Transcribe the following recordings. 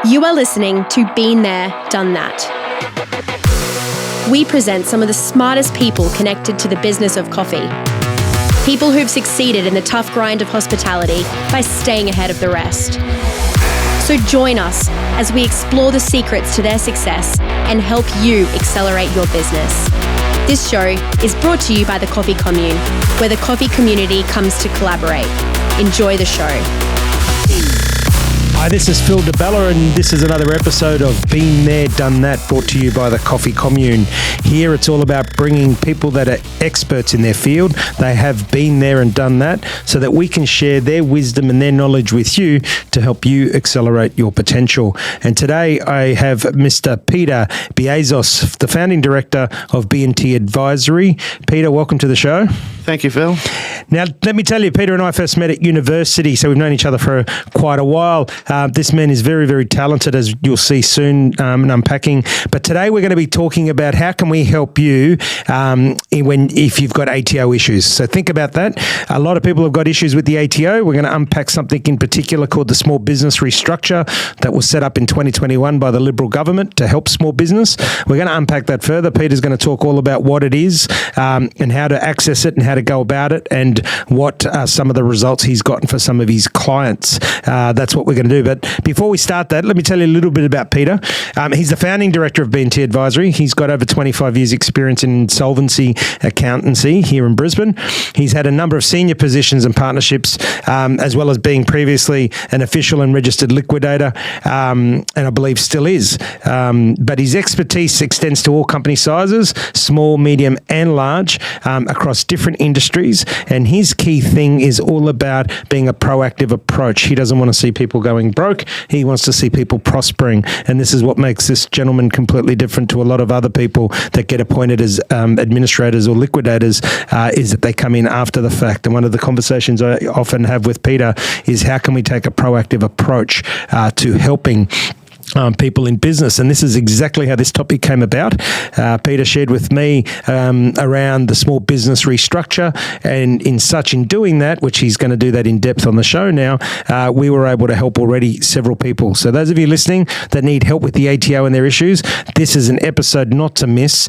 You are listening to Been There, Done That. We present some of the smartest people connected to the business of coffee. People who've succeeded in the tough grind of hospitality by staying ahead of the rest. So join us as we explore the secrets to their success and help you accelerate your business. This show is brought to you by the Coffee Commune, where the coffee community comes to collaborate. Enjoy the show. Hi, this is Phil DeBella, and this is another episode of Been There, Done That, brought to you by the Coffee Commune. Here it's all about bringing people that are experts in their field. They have been there and done that, so that we can share their wisdom and their knowledge with you to help you accelerate your potential. And today I have Mr. Peter Biazos, the founding director of B&T Advisory. Peter, welcome to the show. Thank you, Phil. Now, let me tell you, Peter and I first met at university, so we've known each other for quite a while. This man is very, very talented, as you'll see soon in unpacking. But today we're going to be talking about how can we help you if you've got ATO issues. So think about that. A lot of people have got issues with the ATO. We're going to unpack something in particular called the Small Business Restructure that was set up in 2021 by the Liberal government to help small business. We're going to unpack that further. Peter's going to talk all about what it is and how to access it and how to go about it and what are some of the results he's gotten for some of his clients. That's what we're going to do. But before we start that, let me tell you a little bit about Peter. He's the founding director of B&T Advisory. He's got over 25 years experience in Solvency accountancy here in Brisbane. He's had a number of senior positions and partnerships, as well as being previously an official and registered liquidator, and I believe still is. But his expertise extends to all company sizes, small, medium and large, across different industries. And his key thing is all about being a proactive approach. He doesn't want to see people going broke. He wants to see people prospering. And this is what makes this gentleman completely different to a lot of other people that get appointed as administrators or liquidators, is that they come in after the fact. And one of the conversations I often have with Peter is how can we take a proactive approach to helping people in business. And this is exactly how this topic came about. Peter shared with me around the small business restructure, and in doing that, which he's going to do that in depth on the show now, we were able to help already several people. So those of you listening that need help with the ATO and their issues, this is an episode not to miss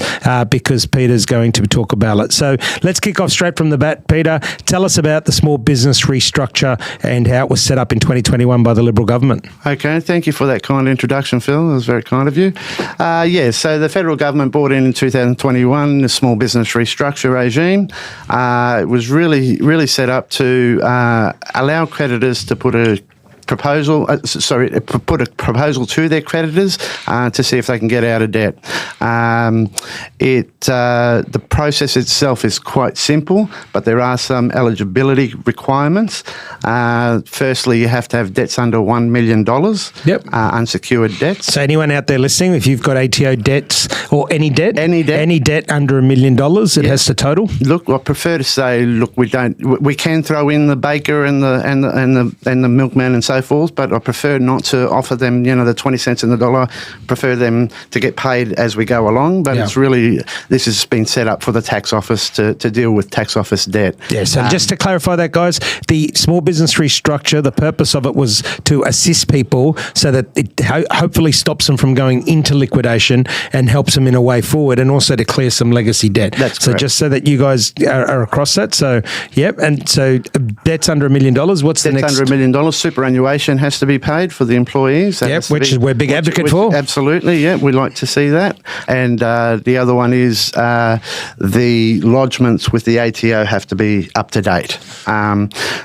because Peter's going to talk about it. So let's kick off straight from the bat. Peter, tell us about the small business restructure and how it was set up in 2021 by the Liberal government. Okay, thank you for that kind introduction, Phil. That was very kind of you. So the federal government brought in 2021 the small business restructure regime. It was really set up to allow creditors to put a proposal to their creditors to see if they can get out of debt. The process itself is quite simple, but there are some eligibility requirements. Firstly, you have to have debts under $1 million, unsecured debts. So anyone out there listening, if you've got ATO debts or any debt under $1 million, it has to total. Look, I prefer to say, we can throw in the baker and the milkman and so forth, but I prefer not to offer them, the 20 cents in the dollar. Prefer them to get paid as we go along. But it's really, this has been set up for the tax office to deal with tax office debt. Yeah. So just to clarify that, guys, the small business restructure, the purpose of it was to assist people so that it hopefully stops them from going into liquidation and helps them in a way forward, and also to clear some legacy debt. That's correct. So just so that you guys are across that. So, and so debts under $1 million. What's the next? Debts under $1 million. Superannuation has to be paid for the employees. Which is we're big advocate for. Absolutely, we like to see that. And the other one is the lodgements with the ATO have to be up to date.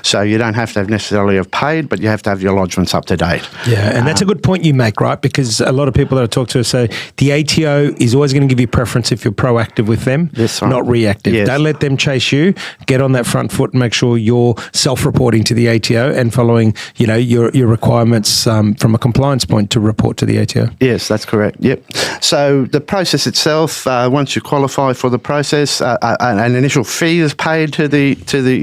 So you don't have to necessarily have paid, but you have to have your lodgements up to date. Yeah, and that's a good point you make, right? Because a lot of people that I talk to say the ATO is always going to give you preference if you're proactive with them, not reactive. Yes. Don't let them chase you. Get on that front foot and make sure you're self-reporting to the ATO and following, your requirements from a compliance point to report to the ATO. Yes, that's correct. Yep. So the process itself, once you qualify for the process, an initial fee is paid to the.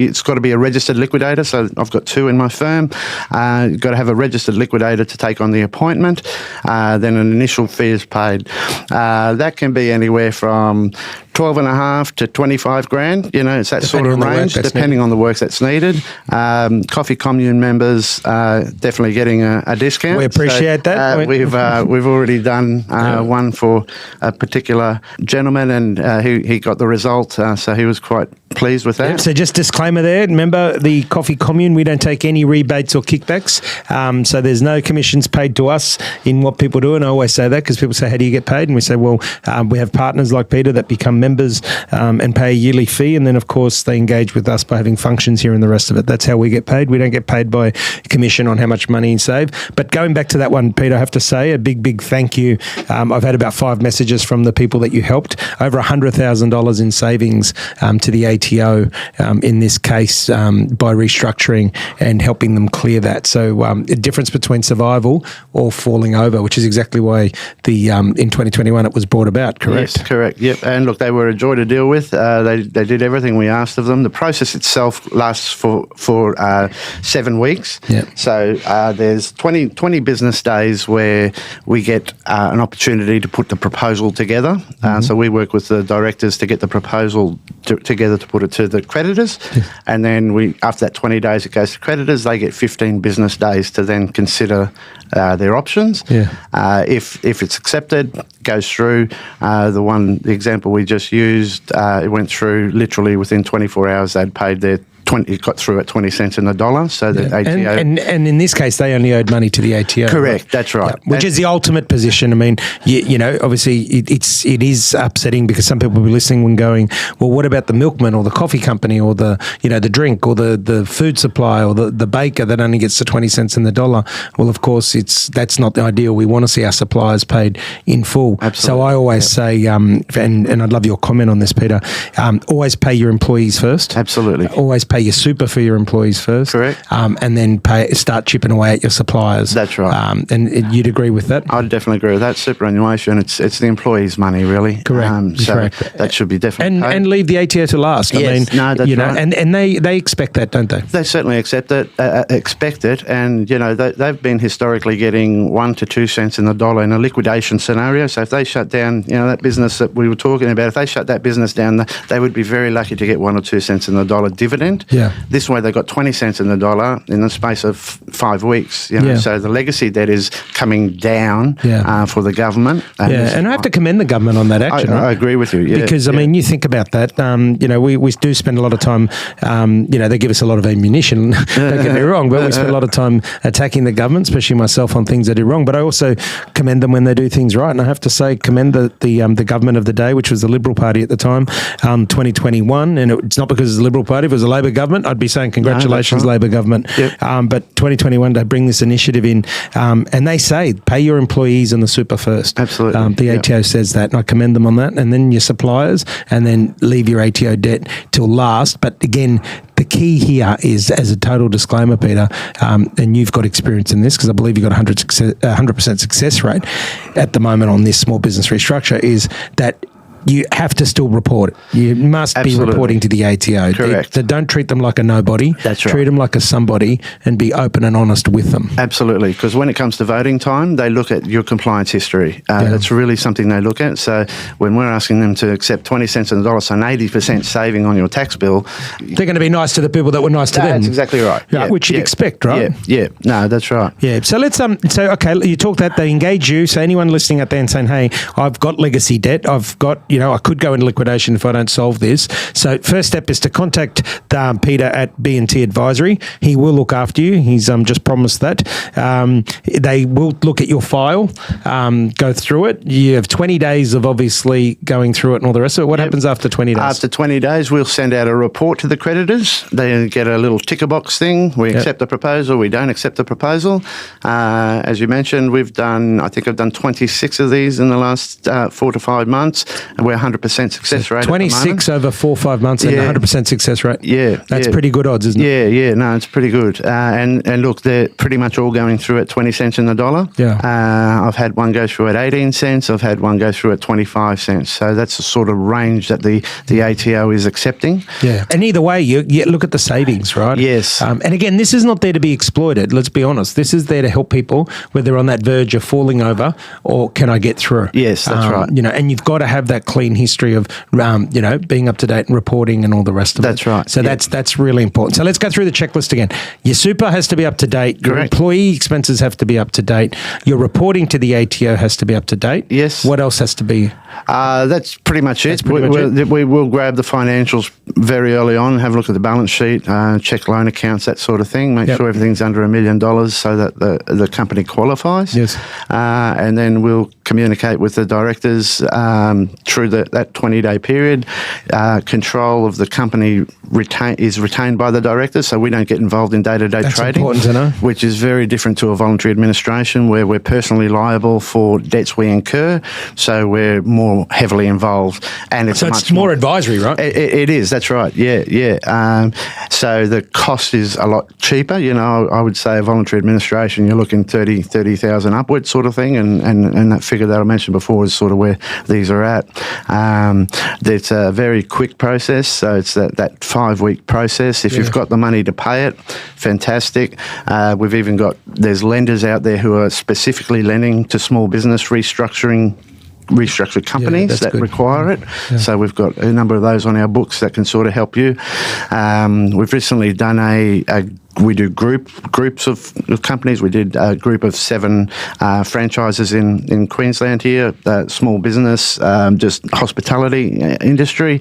It's got to be a registered liquidator. So I've got two in my firm. You've got to have a registered liquidator to take on the appointment. Then an initial fee is paid. That can be anywhere from 12.5 to 25 grand. It's that sort of range, depending on the work that's needed. Coffee commune members definitely getting a discount. We appreciate that. We've already done one for a particular gentleman, and he got the result, so he was quite pleased with that. Yep, so just disclaimer there. Remember, the coffee commune, we don't take any rebates or kickbacks. So there's no commissions paid to us in what people do. And I always say that because people say, how do you get paid? And we say, well, we have partners like Peter that become members and pay a yearly fee. And then, of course, they engage with us by having functions here and the rest of it. That's how we get paid. We don't get paid by commission on how much money you save. But going back to that one, Peter, I have to say a big, big thank you. I've had about 5 messages from the people that you helped. Over $100,000 in savings to the ATO in this case by restructuring and helping them clear that. So the difference between survival or falling over, which is exactly why in 2021 it was brought about, correct? Yes, correct. Yep. And look, they were a joy to deal with. They did everything we asked of them. The process itself lasts for 7 weeks. Yep. So there's 20 business days where we get an opportunity to put the proposal together. So we work with the directors to get the proposal together to put it to the creditors. And then after that 20 days, it goes to creditors. They get 15 business days to then consider their options. If it's accepted, it goes through. The example we just used, it went through literally within 24 hours. They'd paid their it got through at 20 cents in the dollar, so that ATO... And in this case, they only owed money to the ATO. Correct, that's right. Yeah, which is the ultimate position. I mean, obviously it is upsetting because some people will be listening and going, well, what about the milkman or the coffee company or the drink or the food supply or the baker that only gets to 20 cents in the dollar? Well, of course, that's not the ideal. We want to see our suppliers paid in full. Absolutely. So I always say, and I'd love your comment on this, Peter, always pay your employees first. Absolutely. Always pay your super for your employees first. Correct. And then start chipping away at your suppliers. That's right. And you'd agree with that? I'd definitely agree with that. Superannuation, it's the employees' money, really. Correct. So Correct. that should be definitely paid. And leave the ATO to last. Yes, that's right. And they expect that, don't they? They certainly expect it, and they've been historically getting 1 to 2 cents in the dollar in a liquidation scenario. So if they shut down, that business that we were talking about, if they shut that business down, they would be very lucky to get 1 or 2 cents in the dollar dividend. Yeah. This way, they got 20 cents in the dollar in the space of 5 weeks. So the legacy debt is coming down for the government. And I have to commend the government on that action. I agree with you. Yeah, because I mean, you think about that. We do spend a lot of time. They give us a lot of ammunition. Don't get me wrong, but we spend a lot of time attacking the government, especially myself, on things that are wrong. But I also commend them when they do things right. And I have to say, commend the government of the day, which was the Liberal Party at the time, 2021. And it's not because it's the Liberal Party. If it was a Labor government, I'd be saying congratulations, Labor government. Yep. But 2021, they bring this initiative in, and they say pay your employees and the super first. Absolutely. The ATO says that, and I commend them on that. And then your suppliers, and then leave your ATO debt till last. But again, the key here is, as a total disclaimer, Peter, and you've got experience in this because I believe you've got 100% success rate at the moment on this small business restructure, is that you have to still report it. You must be reporting to the ATO. Correct. Don't treat them like a nobody. That's right. Treat them like a somebody and be open and honest with them. Absolutely, because when it comes to voting time, they look at your compliance history. That's really something they look at. So when we're asking them to accept 20 cents in the dollar, so an 80% saving on your tax bill, they're going to be nice to the people that were nice to them. That's exactly right. Which you'd expect, right? Yeah. No, that's right. Yeah. So let's okay, you talk that they engage you. So anyone listening out there and saying, hey, I've got legacy debt. I've got, I could go into liquidation if I don't solve this. So first step is to contact Peter at B&T Advisory. He will look after you. He's just promised that. They will look at your file, go through it. You have 20 days of obviously going through it and all the rest of it. What happens after 20 days? After 20 days, we'll send out a report to the creditors. They get a little ticker box thing. We accept the proposal. We don't accept the proposal. As you mentioned, I think I've done 26 of these in the last 4 to 5 months, and we're 100% success rate. 26 over 4 or 5 months and 100% success rate. That's pretty good odds, isn't it? Yeah. No, it's pretty good. And look, they're pretty much all going through at 20 cents in the dollar. I've had one go through at 18 cents. I've had one go through at 25 cents. So that's the sort of range that the ATO is accepting. Yeah. And either way, you look at the savings, right? Yes. And again, this is not there to be exploited. Let's be honest. This is there to help people, whether they're on that verge of falling over or can I get through? Yes, that's right. And you've got to have that clean history of, being up to date and reporting and all the rest of it. That's right. So that's really important. So let's go through the checklist again. Your super has to be up to date. Your Correct. employee expenses have to be up to date. Your reporting to the ATO has to be up to date. Yes. What else has to be? That's pretty much it. It. We will grab the financials very early on, have a look at the balance sheet, check loan accounts, that sort of thing, make sure everything's under $1 million so that the company qualifies. Yes. And then we'll communicate with the directors through that 20-day period. Control of the company is retained by the directors, so we don't get involved in day-to-day That's trading. important to know. Which is very different to a voluntary administration where we're personally liable for debts we incur, so we're more heavily involved. And it's So it's more advisory, right? It is, that's right, yeah. So the cost is a lot cheaper. I would say a voluntary administration, you're looking 30,000 upwards sort of thing, and that figure that I mentioned before is sort of where these are at. It's a very quick process, so it's that 5-week process. If you've got the money to pay it, fantastic. We've even there's lenders out there who are specifically lending to small business restructured companies that require it. Yeah. So we've got a number of those on our books that can sort of help you. We've recently done we do groups of companies. We did a group of 7 franchises in Queensland here, small business, just hospitality industry.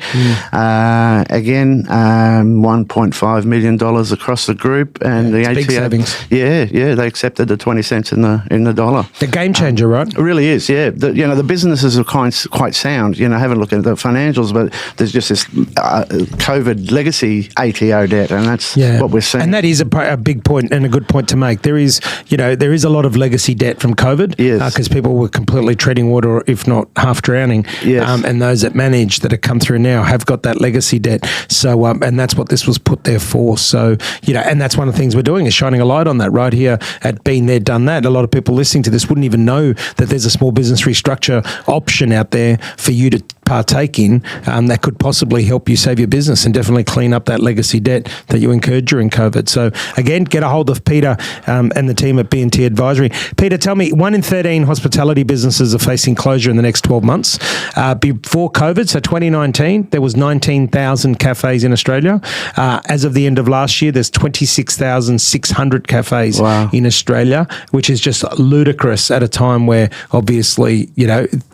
Again, $1.5 million across the group, and the ATO, big savings. Yeah, they accepted the 20 cents in the dollar. The game changer, right? It really is, yeah. The businesses are quite sound. Haven't looked at the financials, but there's just this COVID legacy ATO debt, and that's what we're seeing. And that is a big point and a good point to make. There is a lot of legacy debt from COVID, because people were completely treading water, if not half drowning. Yes. And those that manage that have come through now have got that legacy debt. So, and that's what this was put there for. So, and that's one of the things we're doing is shining a light on that right here at Been There, Done That. A lot of people listening to this wouldn't even know that there's a small business restructure option out there for you to partake in that could possibly help you save your business and definitely clean up that legacy debt that you incurred during COVID. So again, get a hold of Peter and the team at B&T Advisory. Peter, tell me, 1 in 13 hospitality businesses are facing closure in the next 12 months. Before COVID, so 2019, there was 19,000 cafes in Australia. As of the end of last year, there's 26,600 cafes in Australia, which is just ludicrous at a time where obviously,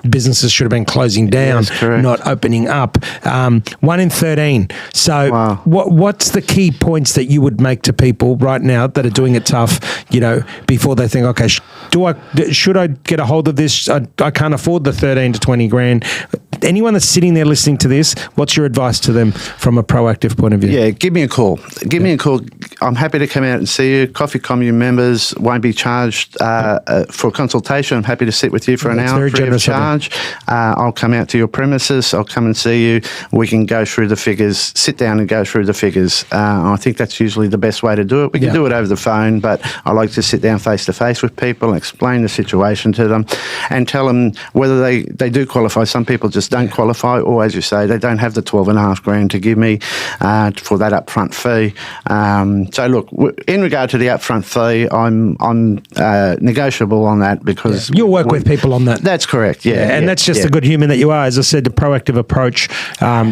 businesses should have been closing down. Yes, correct. Not opening up. 1 in 13. So what's the key points that you would make to people right now that are doing it tough, before they think, okay, should I get a hold of this? I can't afford the 13 to 20 grand. Anyone that's sitting there listening to this, what's your advice to them from a proactive point of view? Yeah, give me a call. Me a call. I'm happy to come out and see you. Coffee Commune members won't be charged for consultation. I'm happy to sit with you for an hour free of charge. I'll come out to your premises. I'll come and see you. We can go through the figures, sit down and go through the figures. I think that's usually the best way to do it. We can do it over the phone, but I like to sit down face to face with people and explain the situation to them and tell them whether they do qualify. Some people just don't qualify, or as you say, they don't have the 12.5 grand to give me for that upfront fee. So look, in regard to the upfront fee, I'm negotiable on that because you'll work with people on that. That's correct. And that's just the good human that you are. As I said, the proactive approach.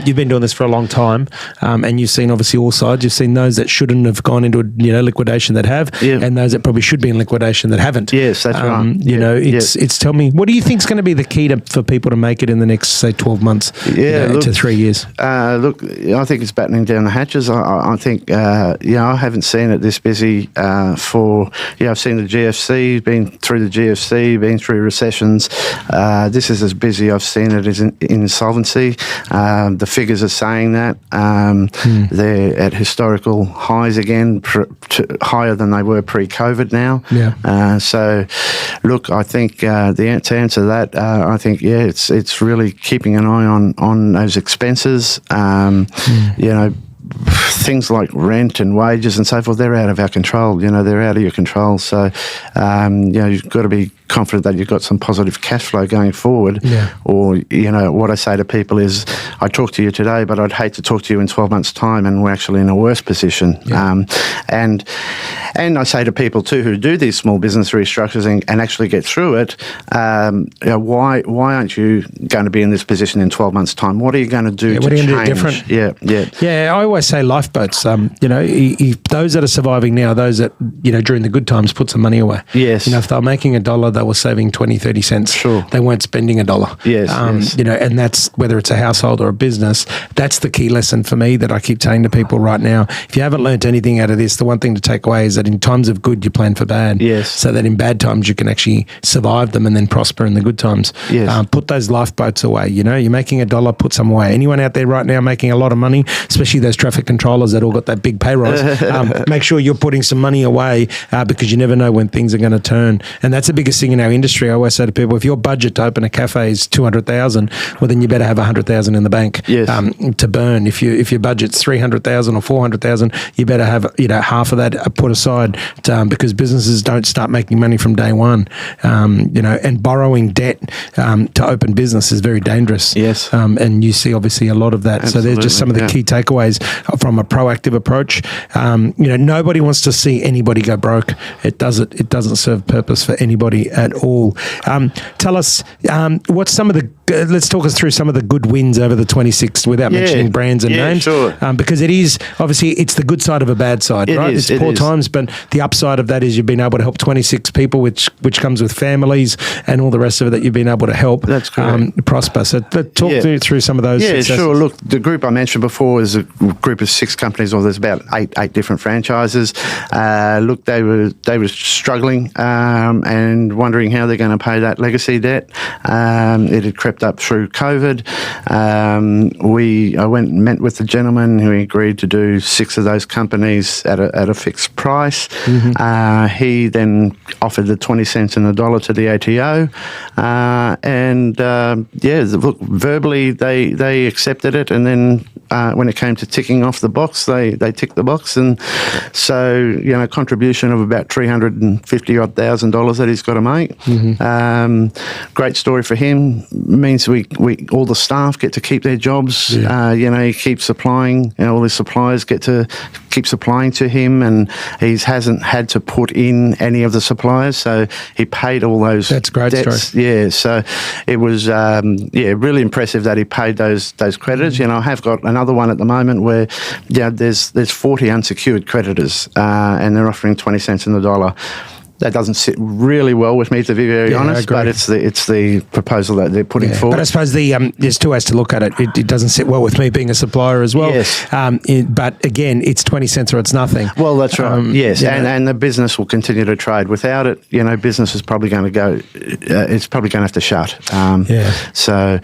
You've been doing this for a long time, and you've seen obviously all sides. You've seen those that shouldn't have gone into liquidation that have, and those that probably should be in liquidation that haven't. Yes, that's right. It's tell me, what do you think is going to be the key for people to make it in the next, say, 12 months to 3 years? Look, I think it's battening down the hatches. I think, I haven't seen it this busy I've seen the GFC, been through the GFC, been through recessions. This is as busy I've seen it as in Solvency. The figures are saying that. They're at historical highs again, higher than they were pre-COVID now. So, look, I think to answer that, I think, it's really keeping an eye on those expenses. things like rent and wages and so forth, they're out of our control. They're out of your control. So, you've got to be confident that you've got some positive cash flow going forward. Yeah. Or, what I say to people is, I talk to you today, but I'd hate to talk to you in 12 months' time and we're actually in a worse position. Yeah. And I say to people too who do these small business restructures and actually get through it, why aren't you going to be in this position in 12 months' time? What are you going to do to what are you change? going to do different? Yeah. I always say lifeboats. Those that are surviving now, those that, during the good times put some money away. Yes. If they were making $1, they were saving 20, 30 cents. Sure. They weren't spending $1. Yes. And that's whether it's a household or a business. That's the key lesson for me that I keep saying to people right now. If you haven't learnt anything out of this, the one thing to take away is that in times of good, you plan for bad. Yes. So that in bad times, you can actually survive them and then prosper in the good times. Yes. Put those lifeboats away. You're making $1, put some away. Anyone out there right now making a lot of money, especially those traffic controllers that all got that big pay rise, make sure you're putting some money away because you never know when things are going to turn. And that's the biggest thing in our industry. I always say to people, if your budget to open a cafe is $200,000, well, then you better have $100,000 in the bank to burn. If your budget's $300,000 or $400,000, you better have half of that put aside because businesses don't start making money from day one. And borrowing debt to open business is very dangerous. Yes. And you see obviously a lot of that. Absolutely. So there's just some of the key takeaways from a proactive approach. Nobody wants to see anybody go broke. It doesn't serve purpose for anybody at all. Tell us what's some of the. Let's talk us through some of the good wins over the 26th without mentioning brands and names. Sure. Because it is obviously it's the good side of a bad side, right? It's poor times, but the upside of that is you've been able to help 26 people, which comes with families and all the rest of it that you've been able to help. That's correct. Prosper. So talk through some of those. Yeah, successes. sure. Look, the group I mentioned before is a group of 6 companies, or there's about eight different franchises. Look, they were struggling and wondering how they're going to pay that legacy debt. It had crept up through COVID. I went and met with the gentleman who agreed to do 6 of those companies at a fixed price. Mm-hmm. He then offered the 20 cents in the dollar to the ATO, look, verbally they accepted it, and then when it came to ticking off the box, they ticked the box, and so contribution of about $350,000 that he's got to make. Mm-hmm. Great story for him. Means we all the staff get to keep their jobs. He keeps supplying. All his suppliers get to keep supplying to him, and he hasn't had to put in any of the suppliers, so he paid all those. That's a great debts. story. Yeah, so it was really impressive that he paid those creditors. I have got another one at the moment where there's 40 unsecured creditors, and they're offering 20 cents in the dollar. That doesn't sit really well with me, to be very honest, but it's the proposal that they're putting forward. But I suppose there's 2 ways to look at it. It doesn't sit well with me being a supplier as well. Yes. But again, it's 20 cents or it's nothing. Well, that's right. Yes, and the business will continue to trade. Without it, business is probably going to go. It's probably going to have to shut. So,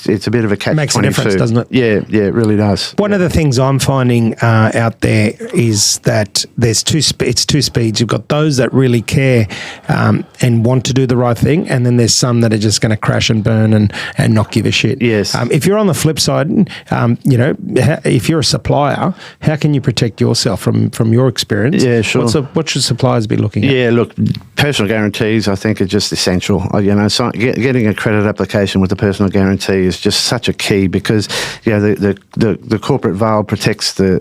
it's a bit of a catch-22. Makes a difference, doesn't it? Yeah, it really does. One of the things I'm finding out there is that there's it's 2 speeds. You've got those that really care and want to do the right thing, and then there's some that are just going to crash and burn and not give a shit. Yes. If you're on the flip side, if you're a supplier, how can you protect yourself from your experience? Yeah, sure. What should suppliers be looking at? Yeah, look, personal guarantees I think are just essential. So getting a credit application with a personal guarantee is just such a key, because the corporate veil protects the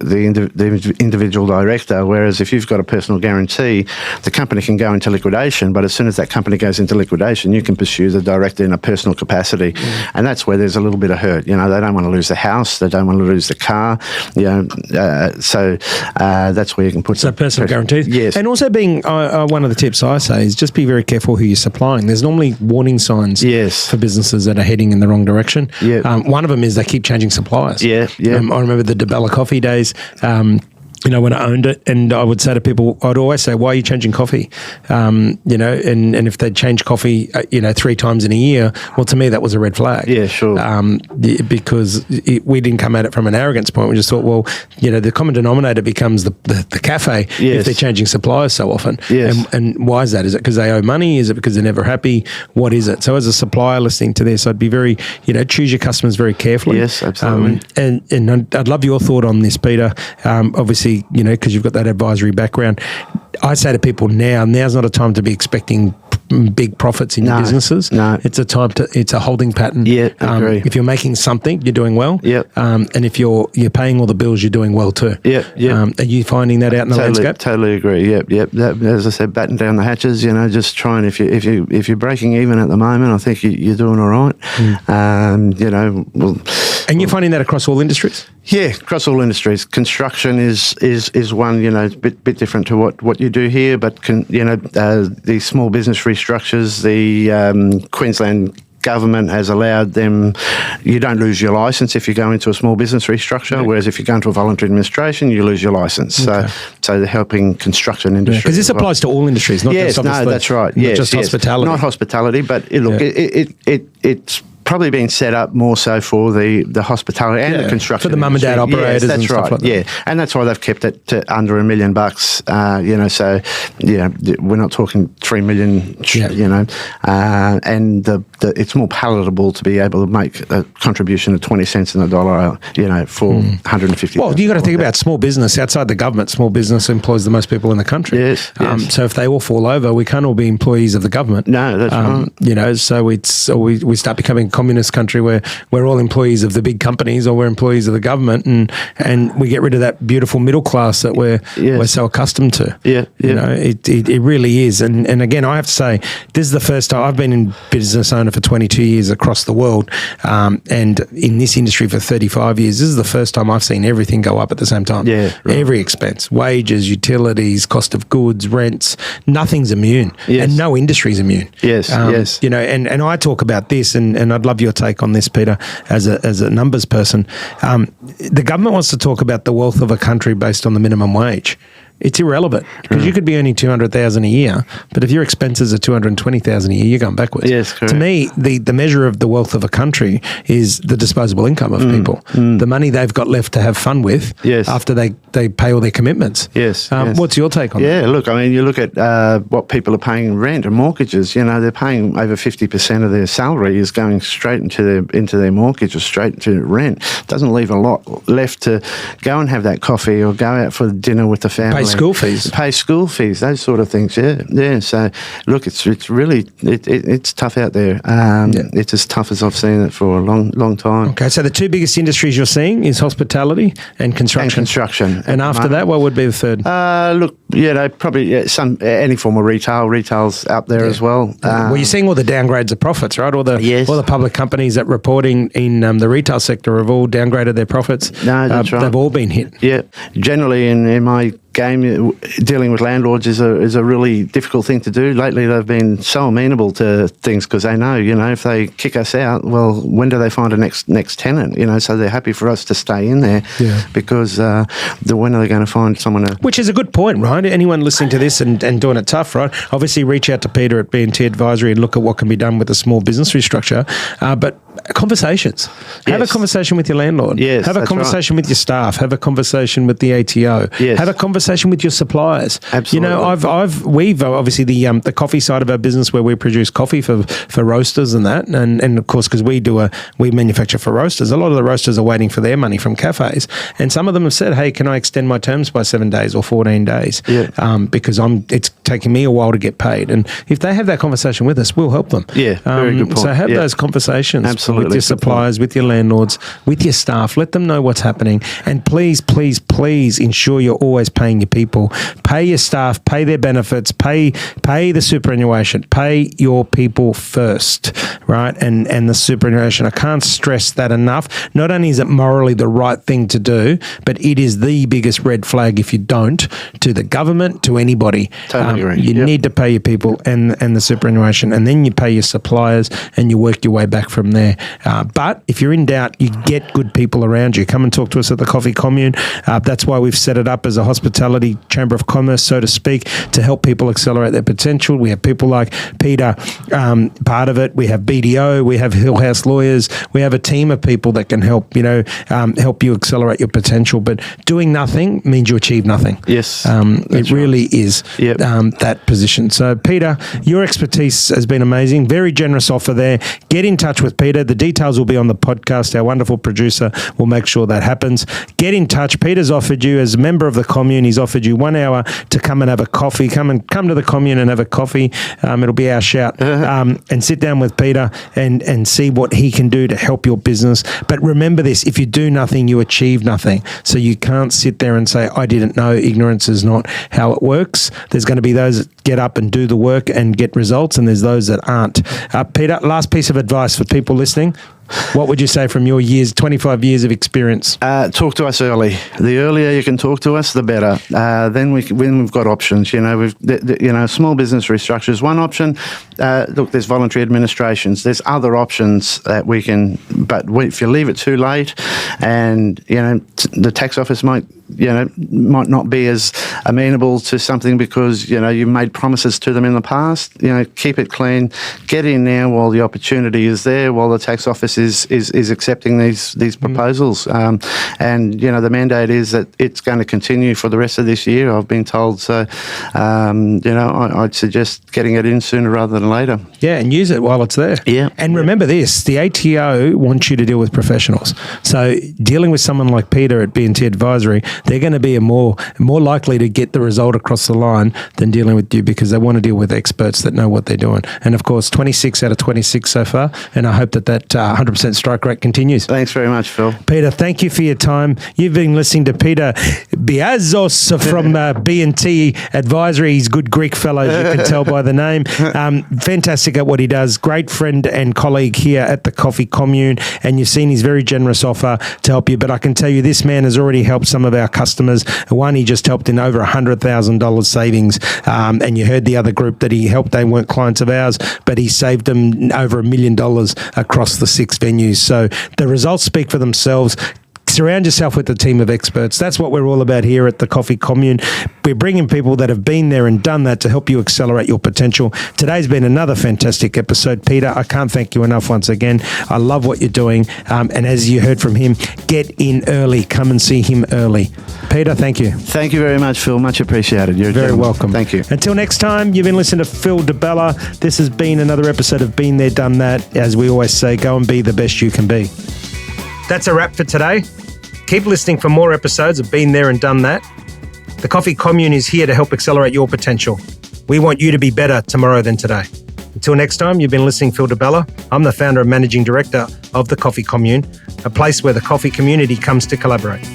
individual director, whereas if you've got a personal guarantee, the company can go into liquidation, but as soon as that company goes into liquidation, you can pursue the director in a personal capacity. And that's where there's a little bit of hurt. They don't want to lose the house, they don't want to lose the car, so that's where you can put some personal guarantees. Yes. And also being one of the tips I say is just be very careful who you're supplying. There's normally warning signs for businesses that are heading in the wrong direction. One of them is they keep changing suppliers. I remember the DeBella Coffee days. when I owned it, and I would say to people, I'd always say, why are you changing coffee? And if they'd change coffee, 3 times in a year, well, to me, that was a red flag. Yeah, sure. Because we didn't come at it from an arrogance point. We just thought, well, the common denominator becomes the cafe if they're changing suppliers so often. Yes. And why is that? Is it because they owe money? Is it because they're never happy? What is it? So as a supplier listening to this, I'd be very, choose your customers very carefully. Yes, absolutely. And I'd love your thought on this, Peter. Obviously, because you've got that advisory background. I say to people now's not a time to be expecting big profits in your businesses. No. It's a holding pattern. Yeah, I agree. If you're making something, you're doing well. Yep. And if you're paying all the bills, you're doing well too. Yeah, yeah. Are you finding that out in the landscape? Totally agree. Yep. That, as I said, batten down the hatches. Just trying. If you're breaking even at the moment, I think you're doing all right. And you're finding that across all industries? Yeah, across all industries. Construction is one, a bit different to what you do here, but the small business restructures, the Queensland government has allowed them, you don't lose your licence if you go into a small business restructure, whereas if you go into a voluntary administration, you lose your licence. Okay. So they're helping construction industry. Because this applies to all industries, not just that's right. Not just hospitality. Not hospitality, but it's probably been set up more so for the hospitality and the construction for the mum and dad operators. Yes, that's and right. Stuff like that. Yeah, and that's why they've kept it to under $1 million. So we're not talking 3 million. And it's more palatable to be able to make a contribution of 20 cents in the dollar. For 150. Well, you got to think about small business outside the government. Small business employs the most people in the country. Yes. So if they all fall over, we can't all be employees of the government. No, that's right. So we start becoming a communist country where we're all employees of the big companies or we're employees of the government, and we get rid of that beautiful middle class that we're so accustomed to. Yeah. It really is. And again, I have to say, this is the first time I've been in business owner for 22 years across the world, and in this industry for 35 years. This is the first time I've seen everything go up at the same time. Yeah, right. Every expense, wages, utilities, cost of goods, rents, nothing's immune. Yes. And no industry's immune. Yes. And I talk about this, and I'd love your take on this, Peter, as a numbers person. The government wants to talk about the wealth of a country based on the minimum wage. It's irrelevant because you could be earning $200,000 a year, but if your expenses are $220,000 a year, you're going backwards. Yes, correct. To me, the measure of the wealth of a country is the disposable income of people, the money they've got left to have fun with after they pay all their commitments. Yes. What's your take on that? Yeah, look, I mean, you look at what people are paying in rent and mortgages. They're paying over 50% of their salary is going straight into their mortgage or straight into rent. Doesn't leave a lot left to go and have that coffee or go out for dinner with the family. Pay school fees, those sort of things. Yeah. So look, it's really it's tough out there. It's as tough as I've seen it for a long time. Okay, so the two biggest industries you're seeing is hospitality and construction. And after that, what would be the third? Look, probably any form of retail. Retail's up there as well. Well, you're seeing all the downgrades of profits, right? All the public companies that reporting in the retail sector have all downgraded their profits. No, that's right. They've all been hit. Yeah, generally in my game, dealing with landlords is a really difficult thing to do. Lately, they've been so amenable to things because they know, if they kick us out, well, when do they find a next tenant? So they're happy for us to stay in there because when are they going to find someone? Which is a good point, right? Anyone listening to this and doing it tough, right? Obviously, reach out to Peter at B&T Advisory and look at what can be done with a small business restructure. But conversations. Have a conversation with your landlord. Yes, have a conversation with your staff. Have a conversation with the ATO. Yes. Have a conversation with your suppliers. Absolutely. We've obviously the coffee side of our business where we produce coffee for roasters and that, and of course because we manufacture for roasters. A lot of the roasters are waiting for their money from cafes, and some of them have said, "Hey, can I extend my terms by 7 days or 14 days? Yeah. Because it's taking me a while to get paid." And if they have that conversation with us, we'll help them. Yeah, very good point. So have those conversations. Absolutely. With your suppliers, with your landlords, with your staff. Let them know what's happening. And please, please, please ensure you're always paying your people. Pay your staff, pay their benefits, pay the superannuation. Pay your people first, right? And the superannuation. I can't stress that enough. Not only is it morally the right thing to do, but it is the biggest red flag if you don't, to the government, to anybody. Totally agree. You need to pay your people and the superannuation, and then you pay your suppliers and you work your way back from there. there. But if you're in doubt, you get good people around you. Come and talk to us at the Coffee Commune. That's why we've set it up as a hospitality chamber of commerce, so to speak, to help people accelerate their potential. We have people like Peter, part of it. We have BDO. We have Hill House Lawyers. We have a team of people that can help, help you accelerate your potential. But doing nothing means you achieve nothing. Yes. It really is that position. So, Peter, your expertise has been amazing. Very generous offer there. Get in touch with Peter. The details will be on the podcast. Our wonderful producer will make sure that happens. Get in touch. Peter's offered you, as a member of the commune, he's offered you 1 hour to come and have a coffee. Come to the commune and have a coffee. It'll be our shout. And sit down with Peter and see what he can do to help your business. But remember this, if you do nothing, you achieve nothing. So you can't sit there and say, I didn't know. Ignorance is not how it works. There's going to be those that get up and do the work and get results, and there's those that aren't. Peter, last piece of advice for people listening. What would you say from your 25 years of experience? Talk to us early. The earlier you can talk to us, the better. Then we've got options. Small business restructure is one option. Look, there's voluntary administrations. There's other options that we can. But if you leave it too late, and the tax office might not be as amenable to something because you made promises to them in the past. Keep it clean. Get in now while the opportunity is there. While the tax office is accepting these proposals, and the mandate is that it's going to continue for the rest of this year, I've been told. So I'd suggest getting it in sooner rather than later. Yeah, and use it while it's there. Yeah. And remember this, the ATO wants you to deal with professionals. So dealing with someone like Peter at B&T Advisory, they're going to be more likely to get the result across the line than dealing with you, because they want to deal with experts that know what they're doing. And of course, 26 out of 26 so far, and I hope that 100% strike rate continues. Thanks very much, Phil. Peter, thank you for your time. You've been listening to Peter Biazos from B&T Advisory. He's a good Greek fellow, as you can tell by the name. Fantastic at what he does. Great friend and colleague here at the Coffee Commune, and you've seen his very generous offer to help you. But I can tell you, this man has already helped some of our customers. One, he just helped in over $100,000 savings, and you heard the other group that he helped. They weren't clients of ours, but he saved them over $1 million across the 6 venues. So the results speak for themselves. Surround yourself with a team of experts. That's what we're all about here at the Coffee Commune. We're bringing people that have been there and done that to help you accelerate your potential. Today's been another fantastic episode. Peter, I can't thank you enough once again. I love what you're doing. And as you heard from him, get in early. Come and see him early. Peter, thank you. Thank you very much, Phil. Much appreciated. You're very welcome. Thank you. Until next time, you've been listening to Phil DeBella. This has been another episode of Been There, Done That. As we always say, go and be the best you can be. That's a wrap for today. Keep listening for more episodes of Been There and Done That. The Coffee Commune is here to help accelerate your potential. We want you to be better tomorrow than today. Until next time, you've been listening to Phil DeBella. I'm the founder and managing director of the Coffee Commune, a place where the coffee community comes to collaborate.